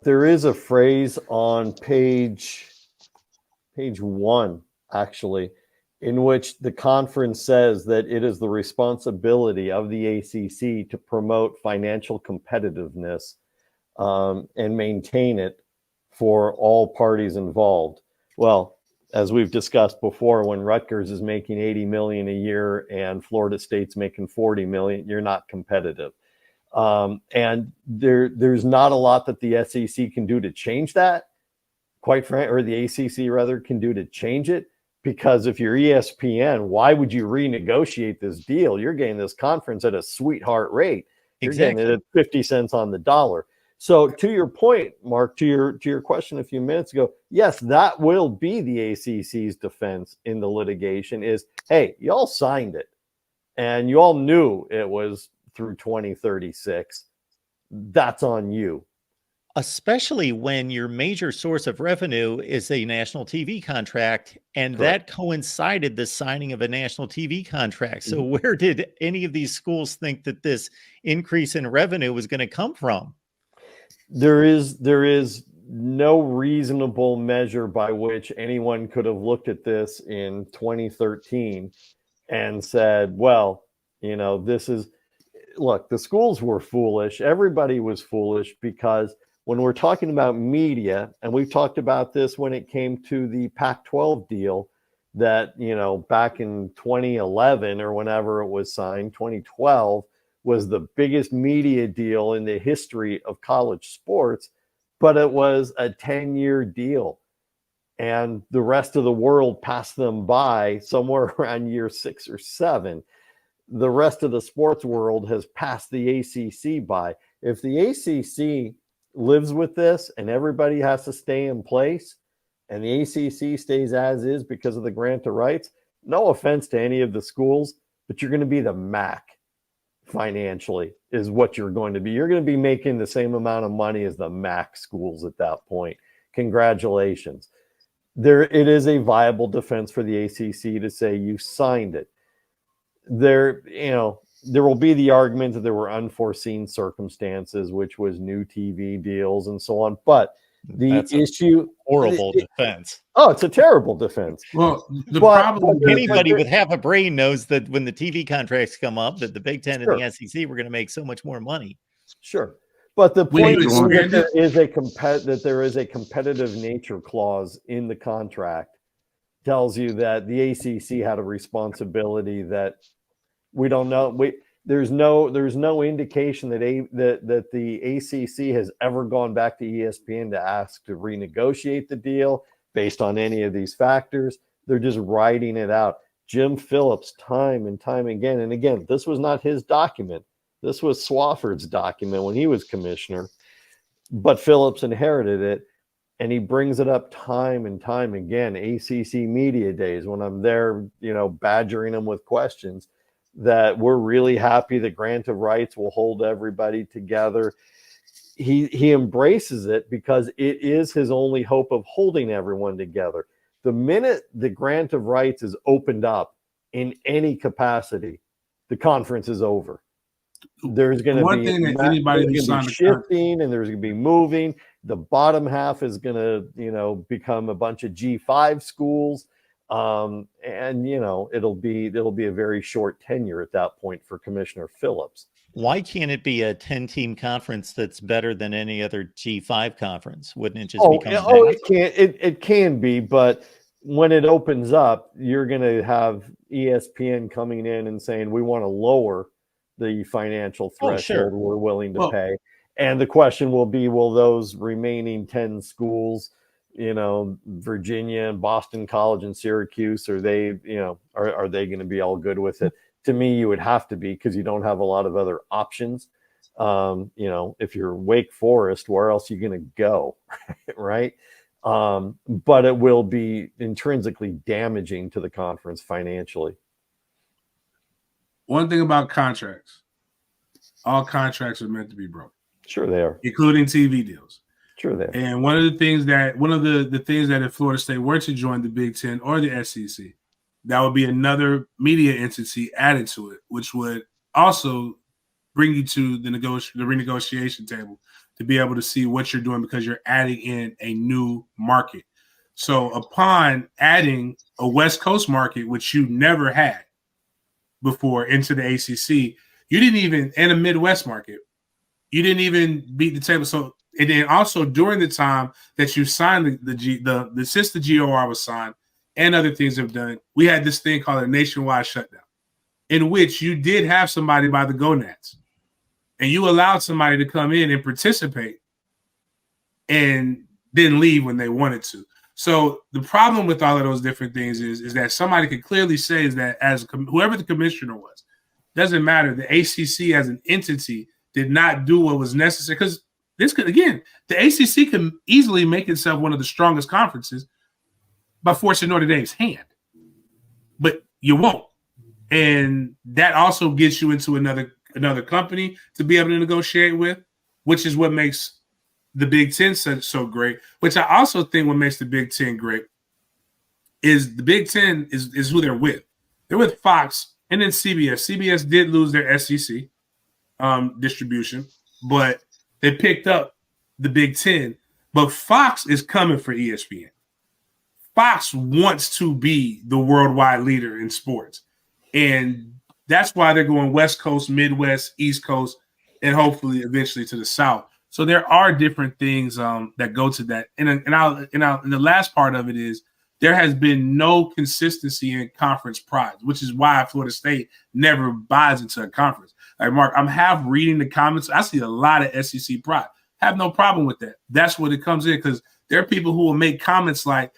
there is a phrase on page 1, actually, in which the conference says that it is the responsibility of the ACC to promote financial competitiveness and maintain it for all parties involved. Well, as we've discussed before, when Rutgers is making $80 million a year and Florida State's making $40 million, you're not competitive. And there's not a lot that the SEC can do to change that, quite frankly, or the ACC rather can do to change it. Because if you're ESPN, why would you renegotiate this deal? You're getting this conference at a sweetheart rate. You're getting it at 50 cents on the dollar. So to your point, Mark, to your question a few minutes ago, yes, that will be the ACC's defense in the litigation is, hey, y'all signed it and you all knew it was through 2036. That's on you. Especially when your major source of revenue is a national TV contract, and that coincided the signing of a national TV contract. So where did any of these schools think that this increase in revenue was going to come from? There is no reasonable measure by which anyone could have looked at this in 2013 and said, well, this is, look, the schools were foolish. Everybody was foolish because when we're talking about media, and we've talked about this when it came to the Pac-12 deal that, back in 2011 or whenever it was signed, 2012 was the biggest media deal in the history of college sports, but it was a 10-year deal. And the rest of the world passed them by somewhere around year 6 or 7. The rest of the sports world has passed the ACC by. If the ACC lives with this and everybody has to stay in place and the ACC stays as is because of the grant of rights, no offense to any of the schools, but you're going to be the MAC financially is what you're going to be. You're going to be making the same amount of money as the MAC schools at that point. Congratulations. It is a viable defense for the ACC to say you signed it. There will be the argument that there were unforeseen circumstances, which was new TV deals and so on. But That's horrible defense. Oh, it's a terrible defense. Well, the problem anybody with half a brain knows that when the TV contracts come up, that the Big Ten and the SEC were going to make so much more money. Sure. But the point is that there is a competitive nature clause in the contract tells you that the ACC had a responsibility that we don't know. There's no indication that the ACC has ever gone back to ESPN to ask to renegotiate the deal based on any of these factors. They're just writing it out. Jim Phillips, time and time again, and again, this was not his document. This was Swafford's document when he was commissioner, but Phillips inherited it, and he brings it up time and time again. ACC media days when I'm there, badgering him with questions. That we're really happy the grant of rights will hold everybody together. He embraces it because it is his only hope of holding everyone together. The minute the grant of rights is opened up in any capacity, the conference is over. There's going to be shifting and there's going to be moving. The bottom half is going to, become a bunch of G5 schools. And it'll be a very short tenure at that point for Commissioner Phillips. Why can't it be a 10-team conference that's better than any other G5 conference? Wouldn't it just become it can be, but when it opens up, you're going to have ESPN coming in and saying we want to lower the financial threshold we're willing to pay. And the question will be, will those remaining 10 schools, Virginia and Boston College and Syracuse, are they going to be all good with it? To me, you would have to be, because you don't have a lot of other options. If you're Wake Forest, where else are you going to go? Right. But it will be intrinsically damaging to the conference financially. One thing about contracts, all contracts are meant to be broken. Sure they are. Including TV deals. Sure they are. And one of the things that if Florida State were to join the Big Ten or the SEC, that would be another media entity added to it, which would also bring you to the renegotiation table to be able to see what you're doing because you're adding in a new market. So upon adding a West Coast market, which you never had before, into the ACC, you didn't even, in a Midwest market, you didn't even beat the table. So, and then also during the time that you signed since the GOR was signed and other things have done, we had this thing called a nationwide shutdown, in which you did have somebody by the gonads, and you allowed somebody to come in and participate and then leave when they wanted to. So the problem with all of those different things is that somebody could clearly say is that as whoever the commissioner was, doesn't matter. The ACC as an entity did not do what was necessary, because this could, again, the ACC can easily make itself one of the strongest conferences by forcing Notre Dame's hand, but you won't. And that also gets you into another company to be able to negotiate with, which is what makes the Big Ten so great. Which I also think what makes the Big Ten great is the Big Ten is who they're with. They're with Fox and then CBS. CBS did lose their SEC distribution, but they picked up the Big Ten. But Fox is coming for ESPN. Fox wants to be the worldwide leader in sports. And that's why they're going West Coast, Midwest, East Coast, and hopefully eventually to the South. So there are different things that go to that. And the last part of it is there has been no consistency in conference pride, which is why Florida State never buys into a conference. Like, Mark, I'm half reading the comments. I see a lot of SEC pride. Have no problem with that. That's what it comes in, because there are people who will make comments like,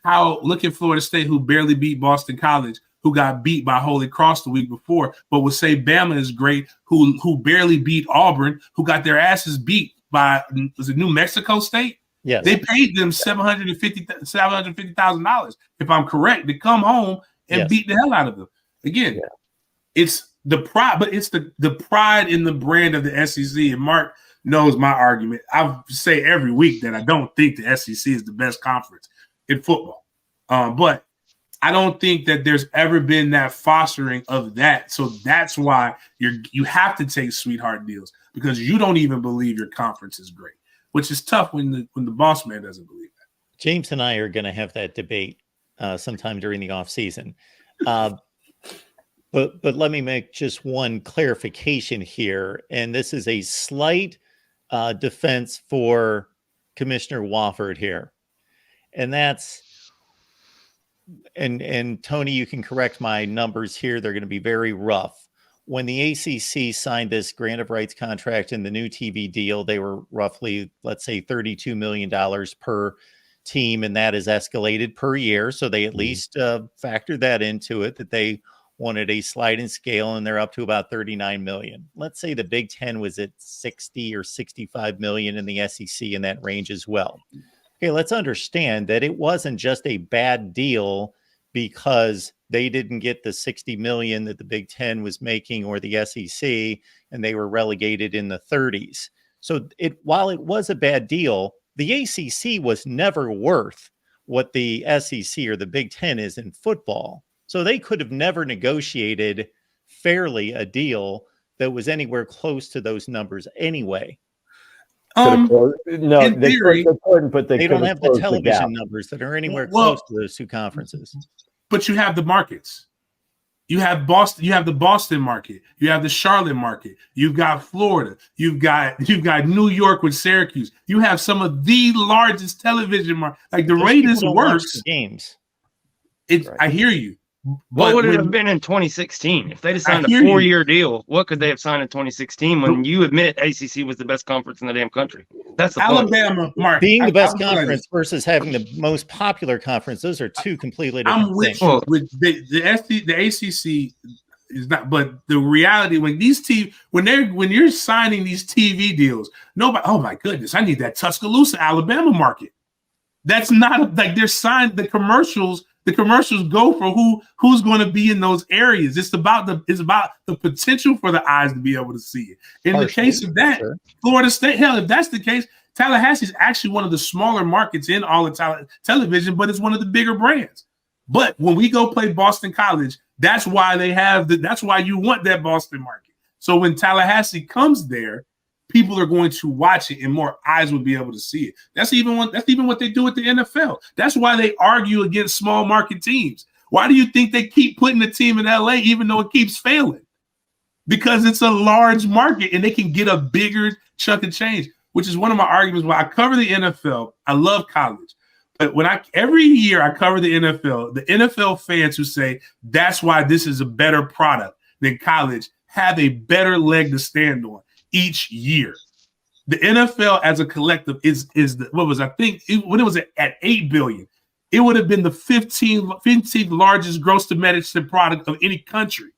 how look at Florida State, who barely beat Boston College, who got beat by Holy Cross the week before, but would say Bama is great, who barely beat Auburn, who got their asses beat by, was it New Mexico State? Yes. They paid them $750,000, if I'm correct, to come home and beat the hell out of them. Again, it's the pride, but it's the pride in the brand of the SEC. And Mark knows my argument. I say every week that I don't think the SEC is the best conference in football. But I don't think that there's ever been that fostering of that. So that's why you have to take sweetheart deals, because you don't even believe your conference is great, which is tough when the boss man doesn't believe that. James and I are going to have that debate sometime during the off season. But let me make just one clarification here. And this is a slight defense for Commissioner Wofford here. And that's, and Tony, you can correct my numbers here. They're going to be very rough. When the ACC signed this grant of rights contract and the new TV deal, they were roughly, let's say, $32 million per team, and that is escalated per year. So they at least factored that into it, that they wanted a sliding scale, and they're up to about 39 million. Let's say the Big Ten was at 60 or 65 million, in the SEC in that range as well. Okay, let's understand that it wasn't just a bad deal because they didn't get the 60 million that the Big Ten was making, or the SEC, and they were relegated in the 30s. So while it was a bad deal, the ACC was never worth what the SEC or the Big Ten is in football. So they could have never negotiated fairly a deal that was anywhere close to those numbers anyway. No, in theory, but they don't have the television numbers that are anywhere close to those two conferences. But you have the markets. You have Boston. You have the Boston market. You have the Charlotte market. You've got Florida. You've got New York with Syracuse. You have some of the largest television markets. Like the Raiders works games. Right. I hear you. What would it have been in 2016 if they'd have signed a 4-year deal? What could they have signed in 2016 when you admit ACC was the best conference in the damn country? That's the Alabama, Mark, being the best conference versus having the most popular conference. Those are two completely different things. With the ACC is not, but the reality when you're signing these TV deals, nobody. Oh my goodness, I need that Tuscaloosa, Alabama market. That's not like they're signed the commercials. The commercials go for who's going to be in those areas. It's about the potential for the eyes to be able to see it. In the case of that, Florida State, hell, if that's the case, Tallahassee is actually one of the smaller markets in all of television, but it's one of the bigger brands. But when we go play Boston College, that's why that's why you want that Boston market. So when Tallahassee comes there, people are going to watch it and more eyes will be able to see it. That's even what they do at the NFL. That's why they argue against small market teams. Why do you think they keep putting the team in LA even though it keeps failing? Because it's a large market and they can get a bigger chunk of change, which is one of my arguments why I cover the NFL. I love college. But every year I cover the NFL fans who say that's why this is a better product than college have a better leg to stand on each year. The NFL as a collective is when it was at 8 billion, it would have been the 15th largest gross domestic product of any country.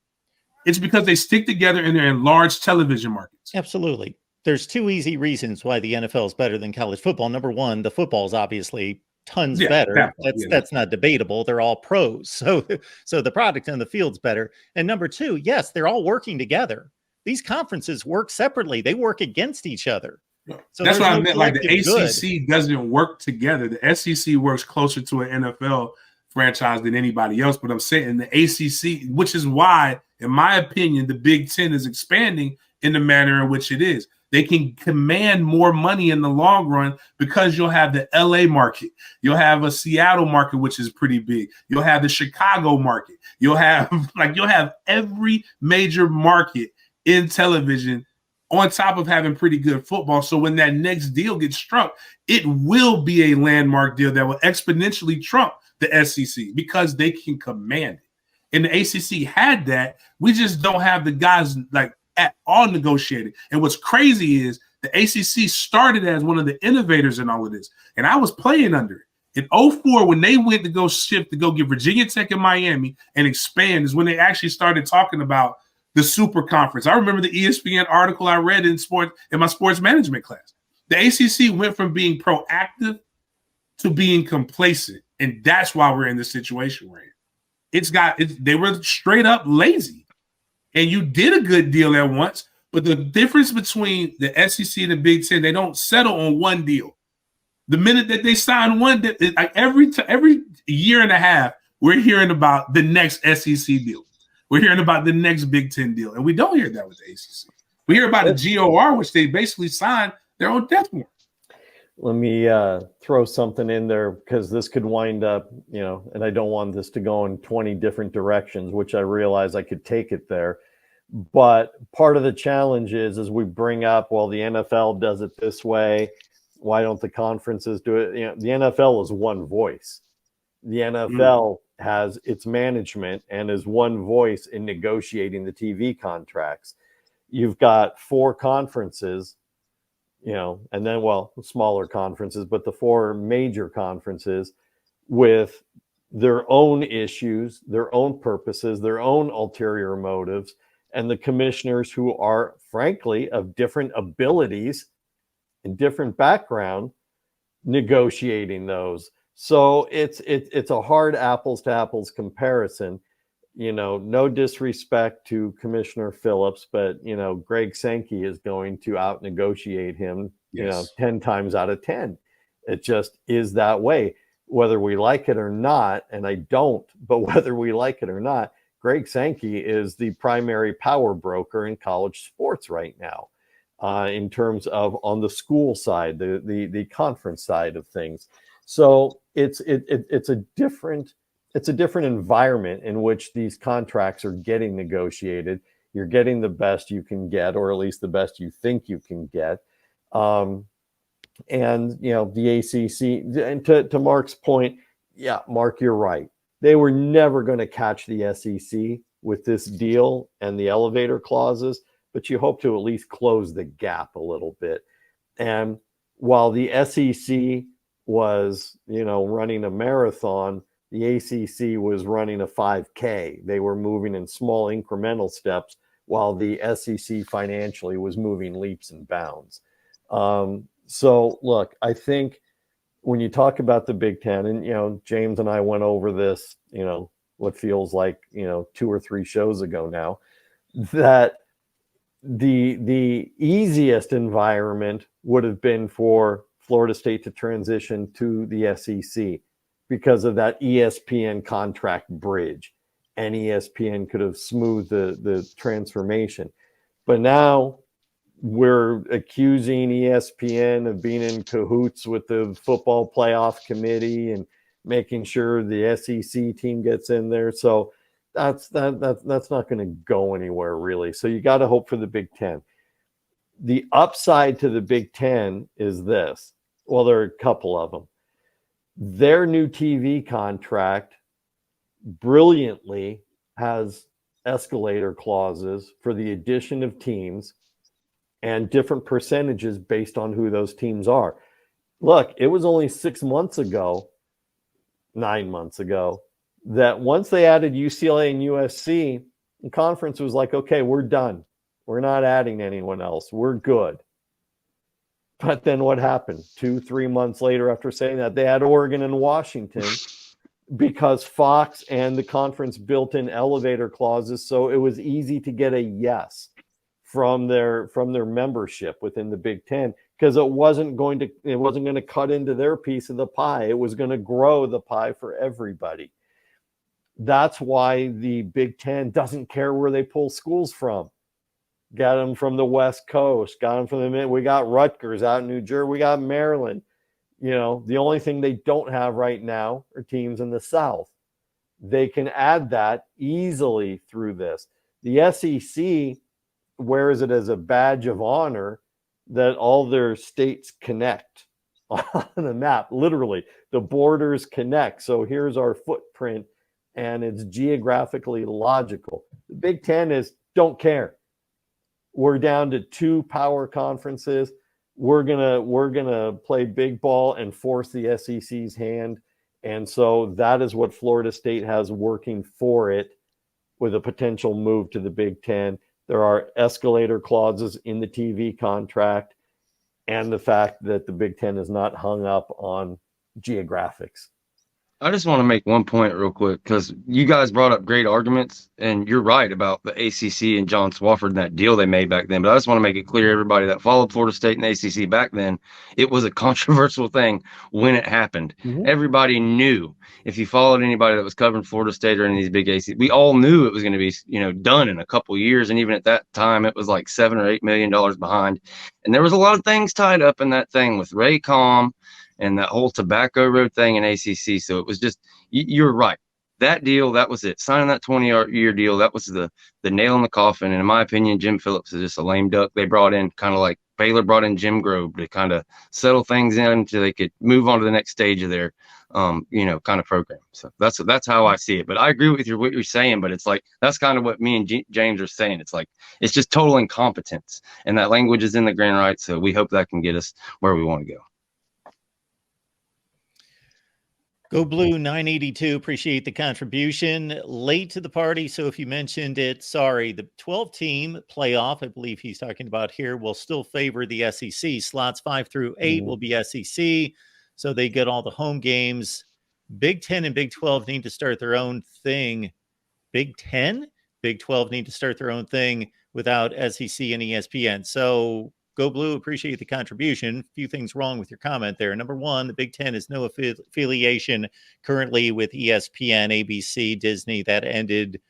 It's because they stick together and they're in large television markets. Absolutely. There's two easy reasons why the NFL is better than college football. Number one, the football is obviously tons better. That's not debatable. They're all pros. So the product on the field's better. And number two, yes, they're all working together. These conferences work separately. They work against each other. So that's what I meant. Like the ACC doesn't work together. The SEC works closer to an NFL franchise than anybody else. But I'm saying the ACC, which is why, in my opinion, the Big Ten is expanding in the manner in which it is. They can command more money in the long run because you'll have the LA market. You'll have a Seattle market, which is pretty big. You'll have the Chicago market. You'll have every major market in television on top of having pretty good football. So when that next deal gets struck, it will be a landmark deal that will exponentially trump the SEC because they can command it. And the ACC had that. We just don't have the guys like at all negotiated. And what's crazy is the ACC started as one of the innovators in all of this. And I was playing under it. In 2004, when they went to go shift to go get Virginia Tech and Miami and expand, is when they actually started talking about the super conference. I remember the ESPN article I read in my sports management class. The ACC went from being proactive to being complacent. And that's why we're in this situation we're in. They were straight up lazy. And you did a good deal at once, but the difference between the SEC and the Big Ten, they don't settle on one deal. The minute that they sign one, every year and a half, we're hearing about the next SEC deal. We're hearing about the next Big Ten deal, and we don't hear that with the ACC. We hear about the GOR, which they basically signed their own death warrant. Let me throw something in there because this could wind up, and I don't want this to go in 20 different directions, which I realize I could take it there. But part of the challenge is as we bring up, well, the NFL does it this way. Why don't the conferences do it? The NFL is one voice. The NFL has its management and is one voice in negotiating the TV contracts. You've got 4 conferences, and then, smaller conferences, but the 4 major conferences with their own issues, their own purposes, their own ulterior motives, and the commissioners who are, frankly, of different abilities and different background negotiating those. So it's a hard apples to apples comparison. No disrespect to Commissioner Phillips, but Greg Sankey is going to out negotiate him, 10 times out of 10. It just is that way, whether we like it or not. And I don't, but whether we like it or not, Greg Sankey is the primary power broker in college sports right now, in terms of on the school side, the conference side of things. So it's a different environment in which these contracts are getting negotiated. You're getting the best you can get, or at least the best you think you can get. And the ACC, and to Mark's point, Mark, you're right. They were never going to catch the SEC with this deal and the elevator clauses, but you hope to at least close the gap a little bit. And while the SEC was, running a marathon, the ACC was running a 5K. They were moving in small incremental steps while the SEC financially was moving leaps and bounds. So look, I think when you talk about the Big Ten, and, James and I went over this, what feels like, 2 or 3 shows ago now, that the easiest environment would have been for Florida State to transition to the SEC because of that ESPN contract bridge, and ESPN could have smoothed the transformation. But now we're accusing ESPN of being in cahoots with the football playoff committee and making sure the SEC team gets in there. So that's not going to go anywhere really. So you got to hope for the Big Ten. The upside to the Big Ten is this. Well, there are a couple of them. Their new TV contract brilliantly has escalator clauses for the addition of teams and different percentages based on who those teams are. Look, it was only 9 months ago, that once they added UCLA and USC, the conference was like, okay, we're done. We're not adding anyone else. We're good. But then what happened? 2-3 months later, after saying that, they had Oregon and Washington because Fox and the conference built in elevator clauses. So it was easy to get a yes from their membership within the Big Ten, because it wasn't going to cut into their piece of the pie. It was going to grow the pie for everybody. That's why the Big Ten doesn't care where they pull schools from. Got them from the West Coast, got them from the we got Rutgers out in New Jersey, we got Maryland. You know, the only thing they don't have right now are teams in the South. They can add that easily through this. The SEC wears it as a badge of honor that all their states connect on the map. Literally, the borders connect. So here's our footprint, and it's geographically logical. The Big Ten is don't care. We're down to 2 power conferences. We're gonna play big ball and force the SEC's hand. And so that is what Florida State has working for it with a potential move to the Big Ten. There are escalator clauses in the TV contract, and the fact that the Big Ten is not hung up on geographics. I just want to make one point real quick, because you guys brought up great arguments, and you're right about the ACC and John Swofford and that deal they made back then. But I just want to make it clear, everybody that followed Florida State and the ACC back then, it was a controversial thing when it happened. Mm-hmm. Everybody knew. If you followed anybody that was covering Florida State or any of these big ACC, we all knew it was going to be, done in a couple of years. And even at that time, it was like $7 or $8 million behind. And there was a lot of things tied up in that thing with Raycom and that whole Tobacco Road thing in ACC. So it was just, you're right. That deal, that was it. Signing that 20-year deal, that was the nail in the coffin. And in my opinion, Jim Phillips is just a lame duck. They brought in kind of like Baylor brought in Jim Grove to kind of settle things in until they could move on to the next stage of their, kind of program. So that's how I see it. But I agree with what you're saying, but it's like, that's kind of what me and James are saying. It's like, it's just total incompetence. And that language is in the green right. So we hope that can get us where we want to go. Go Blue 982. Appreciate the contribution. Late to the party. So if you mentioned it, sorry. The 12-team playoff, I believe he's talking about here, will still favor the SEC. Slots 5 through 8 will be SEC. So they get all the home games. Big 10 and Big 12 need to start their own thing. Big 10? Big 12 need to start their own thing without SEC and ESPN. So Go Blue, appreciate the contribution. A few things wrong with your comment there. Number one, the Big Ten has no affiliation currently with ESPN, ABC, Disney. That ended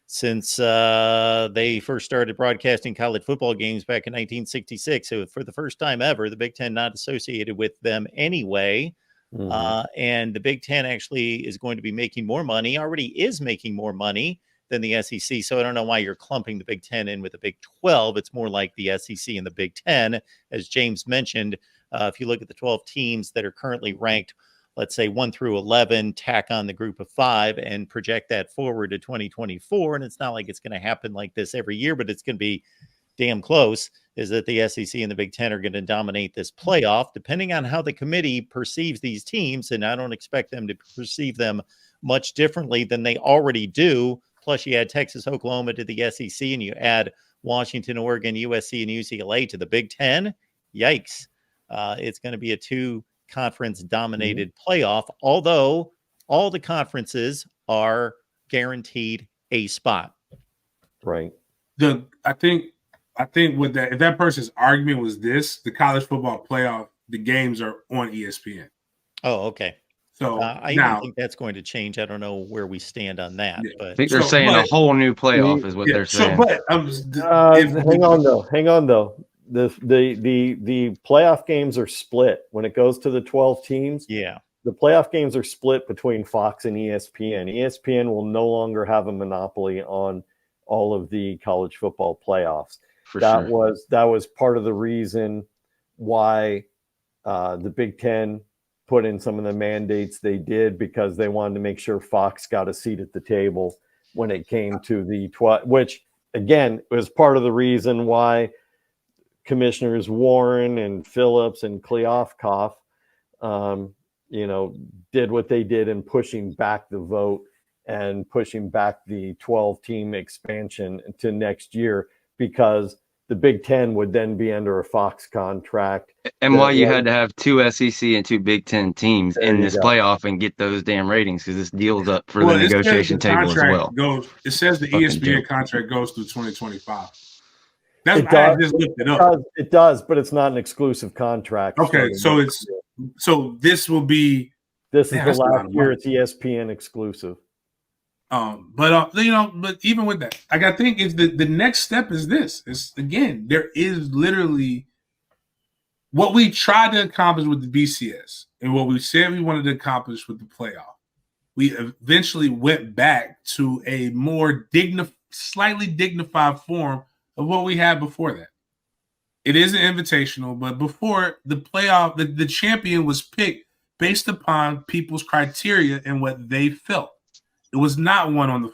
since they first started broadcasting college football games back in 1966. So for the first time ever, the Big Ten not associated with them anyway. And the Big Ten actually is going to be making more money, already is making more money than the SEC. So I don't know why you're clumping the Big Ten in with the Big 12. It's more like the SEC and the Big Ten. As James mentioned, if you look at the 12 teams that are currently ranked, let's say 1 through 11, tack on the group of 5 and project that forward to 2024. And it's not like it's going to happen like this every year, but it's going to be damn close, is that the SEC and the Big Ten are going to dominate this playoff, depending on how the committee perceives these teams. And I don't expect them to perceive them much differently than they already do. Plus, you add Texas, Oklahoma to the SEC, and you add Washington, Oregon, USC, and UCLA to the Big Ten. Yikes. It's going to be a 2-conference dominated playoff, although all the conferences are guaranteed a spot. Right. I think with that, if that person's argument was this, the college football playoff, the games are on ESPN. Oh, okay. So I now, don't think that's going to change. I don't know where we stand on that, yeah. I but think they're saying a whole new playoff is what Yeah. they're So, saying. but hang on though. The playoff games are split when it goes to the 12 teams. yeah, The playoff games are split between Fox and ESPN. ESPN will no longer have a monopoly on all of the college football playoffs. For that sure. was part of the reason why the Big Ten put in some of the mandates they did, because they wanted to make sure Fox got a seat at the table when it came to the which again was part of the reason why Commissioners Warren and Phillips and Kleofkoff, did what they did in pushing back the vote and pushing back the 12-team expansion to next year, because the Big Ten would then be under a Fox contract. And why you had to have 2 SEC and 2 Big Ten teams in this playoff and get those damn ratings, because this deal's up for the negotiation table as well. It says the ESPN contract goes through 2025. I just looked it up. It does, but it's not an exclusive contract. Okay, so this will be. This is the last year it's ESPN exclusive. But even with that, I think is the next step is this. It's again, there is literally what we tried to accomplish with the BCS and what we said we wanted to accomplish with the playoff. We eventually went back to a more slightly dignified form of what we had before that. It is an invitational, but before the playoff, the champion was picked based upon people's criteria and what they felt. It was not one on the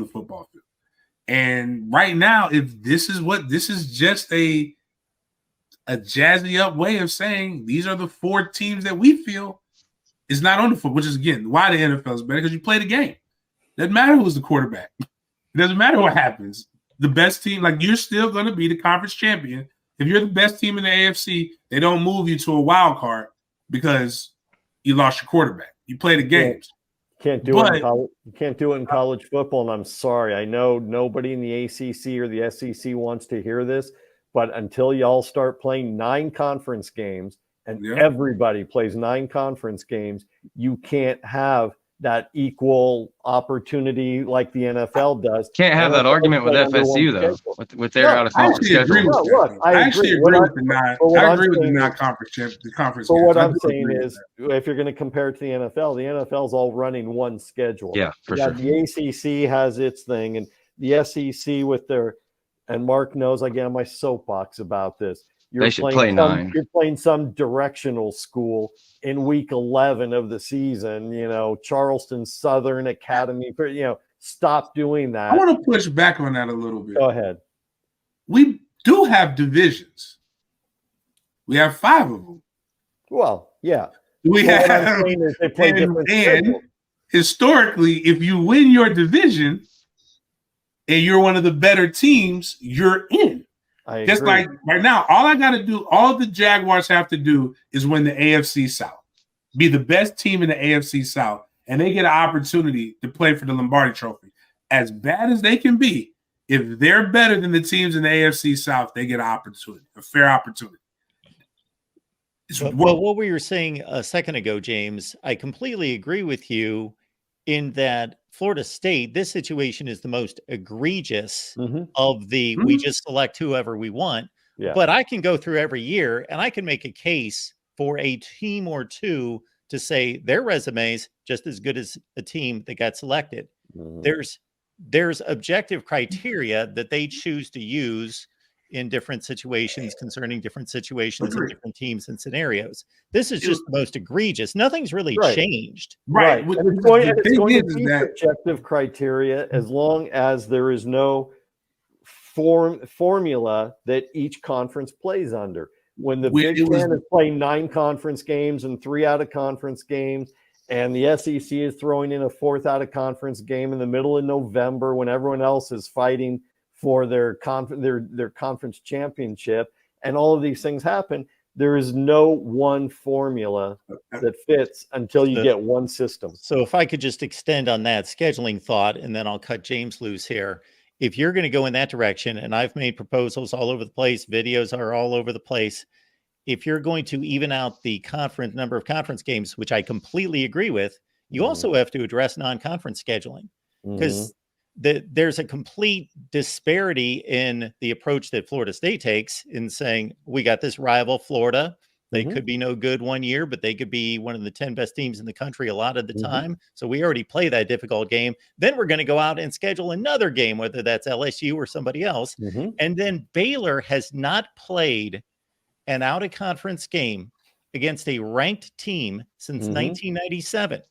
football field. And right now, if this is just a jazzy up way of saying these are the 4 teams that we feel is not on the football, which is again why the NFL is better, because you play the game. Doesn't matter who's the quarterback. It doesn't matter what happens. The best team, like you're still going to be the conference champion. If you're the best team in the AFC, they don't move you to a wild card because you lost your quarterback. You play the games. Can't do it in college football, and I'm sorry. I know nobody in the ACC or the SEC wants to hear this, but until y'all start playing 9 conference games and everybody plays 9 conference games, you can't have that equal opportunity like the NFL does. Can't have that argument with FSU though, with their out of conference schedule. I actually agree with the non-conference. But what I'm saying is, if you're going to compare it to the NFL is all running one schedule. Yeah, for sure. The ACC has its thing, and the SEC with their, and Mark knows I get on my soapbox about this. They should play 9. You're playing some directional school in week 11 of the season, Charleston Southern Academy, stop doing that. I want to push back on that a little bit. Go ahead. We do have divisions. We have 5 of them. Well, yeah. We have, they play different and historically, if you win your division and you're one of the better teams, you're in. Just like right now, all the Jaguars have to do is win the AFC South, be the best team in the AFC South, and they get an opportunity to play for the Lombardi Trophy. As bad as they can be, if they're better than the teams in the AFC South, they get an opportunity, a fair opportunity. Well, what we were saying a second ago, James, I completely agree with you in that Florida State, this situation is the most egregious of the we just select whoever we want. Yeah. But I can go through every year and I can make a case for a team or two to say their resumes just as good as a team that got selected. There's objective criteria that they choose to use in different situations concerning different situations and different teams and scenarios. This is just the most egregious. Nothing's really changed. Right. And it's going to be objective criteria as long as there is no formula that each conference plays under. When the Big Ten is playing 9 conference games and 3 out of conference games, and the SEC is throwing in a 4th out of conference game in the middle of November when everyone else is fighting for their conference championship, and all of these things happen, there is no one formula that fits until you get one system. So if I could just extend on that scheduling thought, and then I'll cut James loose here. If you're going to go in that direction, and I've made proposals all over the place, videos are all over the place, if you're going to even out the number of conference games, which I completely agree with, you also have to address non-conference scheduling, because there's a complete disparity in the approach that Florida State takes in saying, we got this rival Florida. They could be no good one year, but they could be one of the 10 best teams in the country a lot of the time. So we already play that difficult game. Then we're going to go out and schedule another game, whether that's LSU or somebody else. And then Baylor has not played an out-of-conference game against a ranked team since 1997,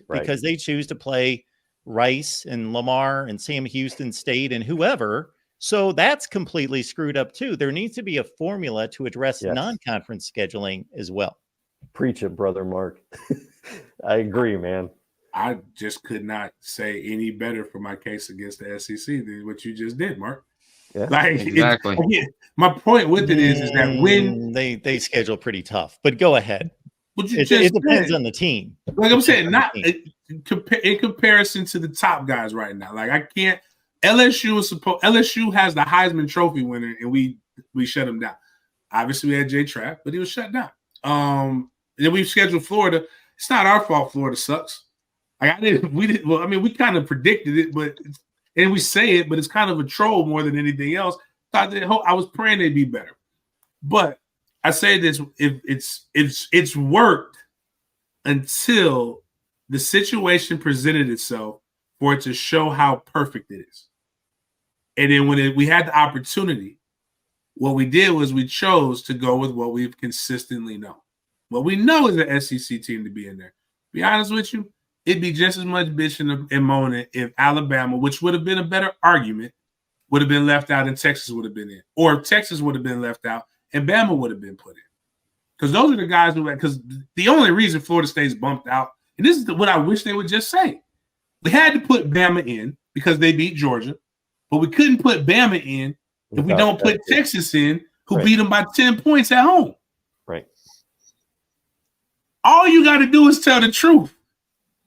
because they choose to play Rice and Lamar and Sam Houston State and whoever. So that's completely screwed up too. There needs to be a formula to address non-conference scheduling as well. Preach it, brother Mark. I agree, man. I just could not say any better for my case against the SEC than what you just did, Mark. Yeah, like exactly. My point with it is that when they schedule pretty tough, but go ahead. It depends on the team. Like I'm saying, not in comparison to the top guys right now. Like I can't. LSU has the Heisman Trophy winner, and we shut him down. Obviously, we had Jay Trapp, but he was shut down. And then we scheduled Florida. It's not our fault. Florida sucks. Like we didn't. Well, I mean, we kind of predicted it, and we say it, but it's kind of a troll more than anything else. I was praying they'd be better, but I say this: if it's worked until the situation presented itself for it to show how perfect it is. And then when we had the opportunity, what we did was we chose to go with what we've consistently known. What we know is the SEC team to be in there. Be honest with you, it'd be just as much bitching and moaning if Alabama, which would have been a better argument, would have been left out and Texas would have been in. Or if Texas would have been left out and Bama would have been put in. Because those are the guys because the only reason Florida State's bumped out, and this is what I wish they would just say. We had to put Bama in because they beat Georgia, but we couldn't put Bama in if we don't put Texas in, who beat them by 10 points at home. Right. All you got to do is tell the truth.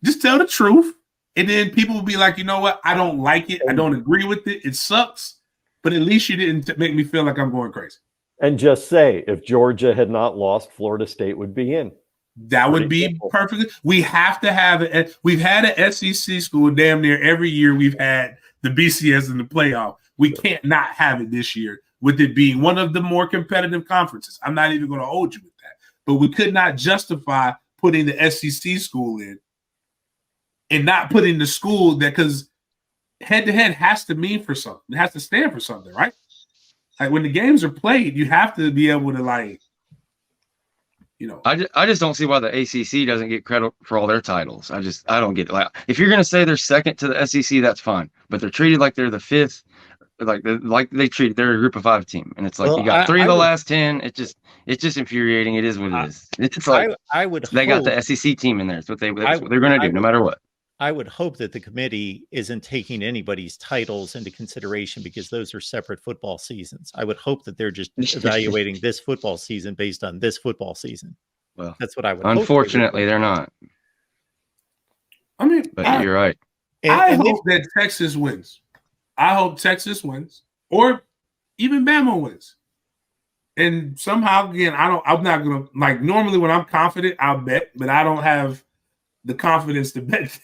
Just tell the truth, and then people will be like, you know what? I don't like it. I don't agree with it. It sucks, but at least you didn't make me feel like I'm going crazy. And just say, if Georgia had not lost, Florida State would be in. That would be perfect. We have to have it. We've had an SEC school damn near every year. We've had the BCS in the playoff. We can't not have it this year with it being one of the more competitive conferences. I'm not even going to hold you with that. But we could not justify putting the SEC school in and not putting the school that, because head-to-head has to mean for something. It has to stand for something, right? Like when the games are played, you have to be able to I just don't see why the ACC doesn't get credit for all their titles. I don't get it. Like, if you're gonna say they're second to the SEC, that's fine. But they're treated like they're the fifth, like they treat they're a group of 5 team, and it's like you got 3 of the last 10. It's just infuriating. It is what it is. It's like they got the SEC team in there. It's what they're gonna do no matter what. I would hope that the committee isn't taking anybody's titles into consideration because those are separate football seasons. I would hope that they're just evaluating this football season based on this football season. Well, that's what I would. Unfortunately, they're not. I mean, but you're right. I hope that Texas wins. I hope Texas wins, or even Bama wins. And somehow, again, I'm not gonna normally when I'm confident, I'll bet, but I don't have the confidence to bet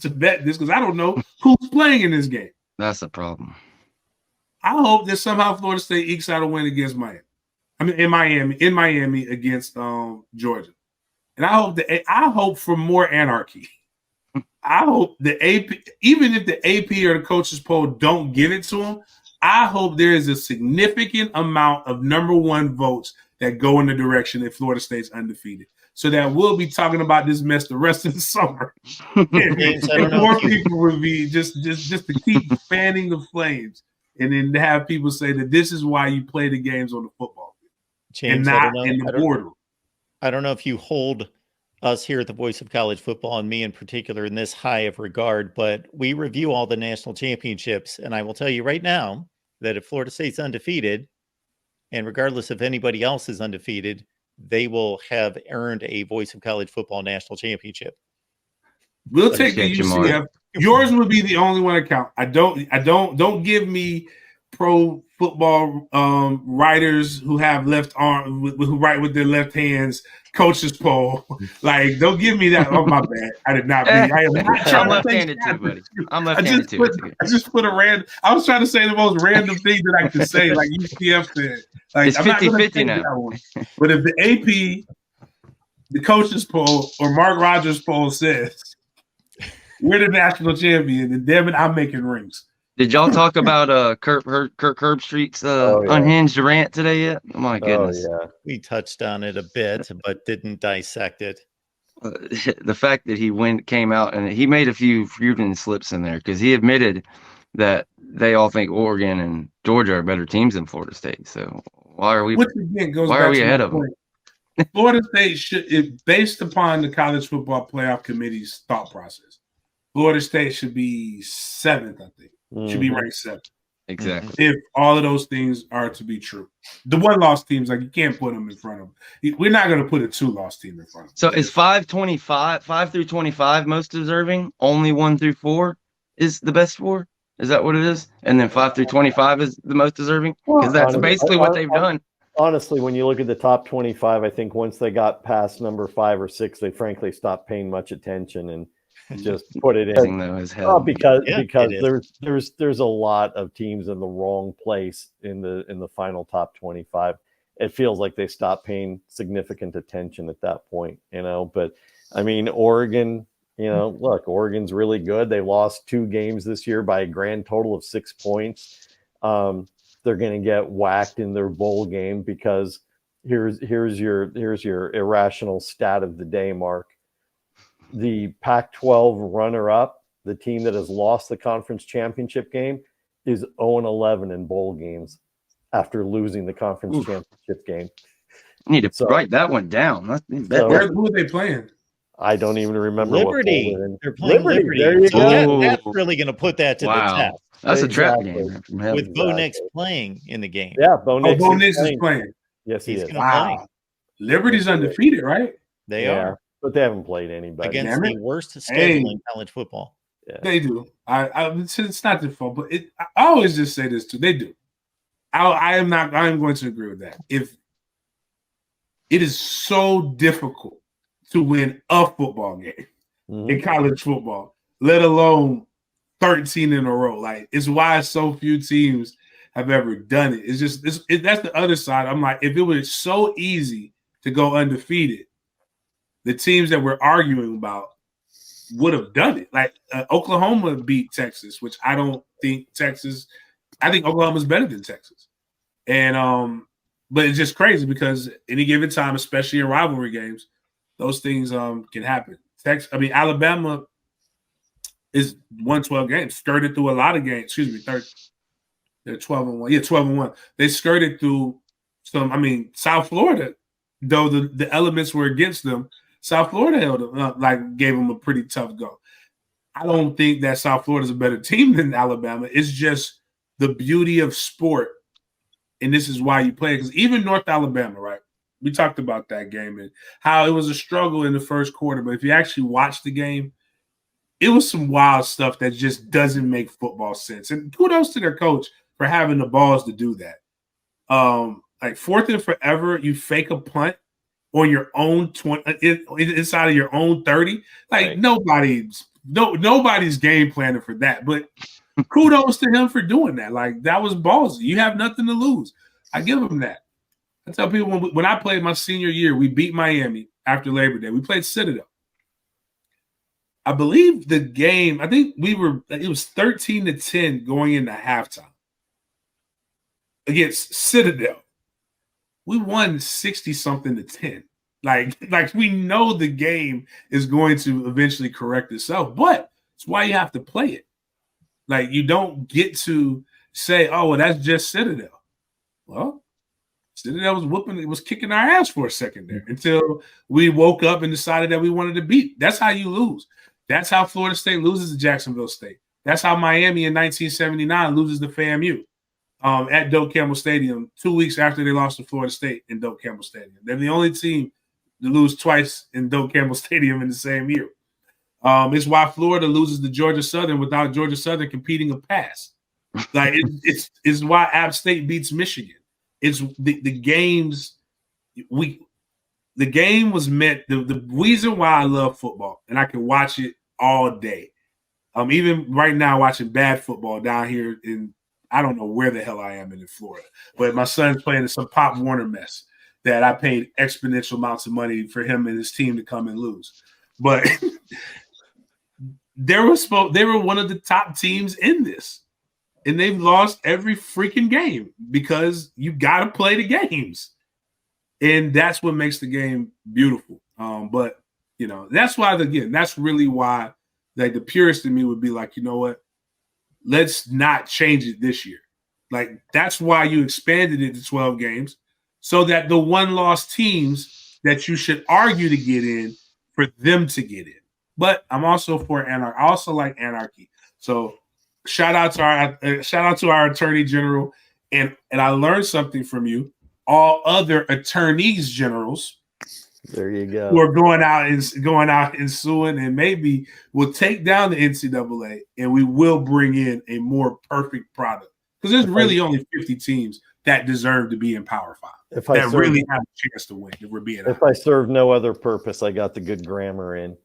to bet this because I don't know who's playing in this game. That's the problem. I hope that somehow Florida State ekes out a win against Miami. I mean, in Miami against Georgia, and I hope for more anarchy. I hope the AP, even if the AP or the coaches poll don't give it to them, I hope there is a significant amount of number 1 votes that go in the direction that Florida State's undefeated. So that we'll be talking about this mess the rest of the summer. and more people will be just to keep fanning the flames, and then to have people say that this is why you play the games on the football field James, and not in the boardroom. I don't know if you hold us here at the Voice of College Football, and me in particular, in this high of regard, but we review all the national championships, and I will tell you right now that if Florida State's undefeated, and regardless if anybody else is undefeated, they will have earned a Voice of College Football national championship. We'll take the UCF. Yours would be the only one to count. Don't give me pro football writers who have left arm who write with their left hands coaches poll. Like, don't give me that. Oh, my bad. I did not mean. I am not trying I'm to left-handed too, buddy. I'm left-handed too. I just put a random. I was trying to say the most random thing that I could say, like UCF said. Like, It's I'm not 50-50 now. that one. But if the AP, the coaches poll, or Mark Rogers poll says we're the national champion, then damn it, I'm making rings. Did y'all talk about Kirk Herbstreet's unhinged rant today yet? Oh my goodness. Oh, yeah. We touched on it a bit, but didn't dissect it. The fact that he came out and he made a few Freudian slips in there because he admitted that they all think Oregon and Georgia are better teams than Florida State. So why are we? Which again goes why back are we to ahead my of them? point. Florida State should, based upon the College Football Playoff Committee's thought process, Florida State should be 7th, I think. Should be ranked 7th. Exactly. If all of those things are to be true. The one-loss teams, like, you can't put them in front of them. We're not going to put a 2-loss team in front of them. So is 5 through 25 most deserving? Only 1 through 4 is the best 4? Is that what it is? And then 5 through 25 is the most deserving? Because that's basically what they've done. Honestly, when you look at the top 25, I think once they got past number 5 or 6, they frankly stopped paying much attention and just put it in. Though, as hell. Because there's a lot of teams in the wrong place in the final top 25. It feels like they stopped paying significant attention at that point, But I mean, Oregon, look, Oregon's really good. They lost 2 games this year by a grand total of 6 points. They're going to get whacked in their bowl game because here's your irrational stat of the day, Mark. The Pac-12 runner-up, the team that has lost the conference championship game, is 0-11 in bowl games after losing the conference championship game. You need to write that one down. Who are they playing? I don't even remember. Liberty. They're playing Liberty. There you go. That's really going to put that to the test. That's a trap game. With Bo Nix playing in the game. Yeah, Bo Nix is playing. Yes, he's going to play. Liberty's undefeated, right? They are. But they haven't played anybody. Against the worst schedule in college football. Yeah. They do. It's not their fault, but I always just say this too. They do. I am going to agree with that. If it is so difficult to win a football game in college football, let alone 13 in a row. Like, it's why so few teams have ever done it. It's just that's the other side. I'm like, if it was so easy to go undefeated, the teams that we're arguing about would have done it. Like, Oklahoma beat Texas, which I don't think Texas. I think Oklahoma's better than Texas, and but it's just crazy because any given time, especially in rivalry games, those things can happen. Alabama is won 12 games, skirted through a lot of games. Excuse me, they're 12-1. Yeah, 12-1. They skirted through some. South Florida, though the elements were against them. South Florida held them, gave them a pretty tough go. I don't think that South Florida is a better team than Alabama. It's just the beauty of sport, and this is why you play it. Because even North Alabama, right? We talked about that game and how it was a struggle in the first quarter. But if you actually watch the game, it was some wild stuff that just doesn't make football sense. And kudos to their coach for having the balls to do that. Like 4th and forever, you fake a punt on your own 20 inside of your own 30. Like, right. Nobody's game planning for that. But kudos to him for doing that. Like, that was ballsy. You have nothing to lose. I give him that. I tell people when I played my senior year, we beat Miami after Labor Day. We played Citadel. I believe the game, it was 13-10 going into halftime against Citadel. We won 60-something to 10. Like we know the game is going to eventually correct itself, but it's why you have to play it. Like, you don't get to say, oh, well, that's just Citadel. Well, Citadel was kicking our ass for a second there until we woke up and decided that we wanted to beat. That's how you lose. That's how Florida State loses to Jacksonville State. That's how Miami in 1979 loses to FAMU at Doak Campbell Stadium 2 weeks after they lost to Florida State in Doak Campbell Stadium. They're the only team to lose twice in Doak Campbell Stadium in the same year. It's why Florida loses to Georgia Southern without Georgia Southern competing a pass. Like it's why App State beats Michigan. It's the games the game was meant the reason why I love football and I can watch it all day. Even right now watching bad football down here in I don't know where the hell I am in Florida, but my son's playing in some Pop Warner mess that I paid exponential amounts of money for him and his team to come and lose. But they were one of the top teams in this. And they've lost every freaking game because you got to play the games. And that's what makes the game beautiful. But, that's why, again, that's really why like the purist in me would be like, you know what? Let's not change it this year. Like, that's why you expanded it to 12 games so that the one-loss teams that you should argue to get in, for them to get in. But I'm also for anarchy. I also like anarchy. So shout out to our attorney general, and I learned something from you. All other attorneys generals, there you go, who are going out and suing, and maybe we'll take down the NCAA, and we will bring in a more perfect product because there's really only 50 teams that deserve to be in Power 5 that really have a chance to win. If we're being honest. If I serve no other purpose, I got the good grammar in.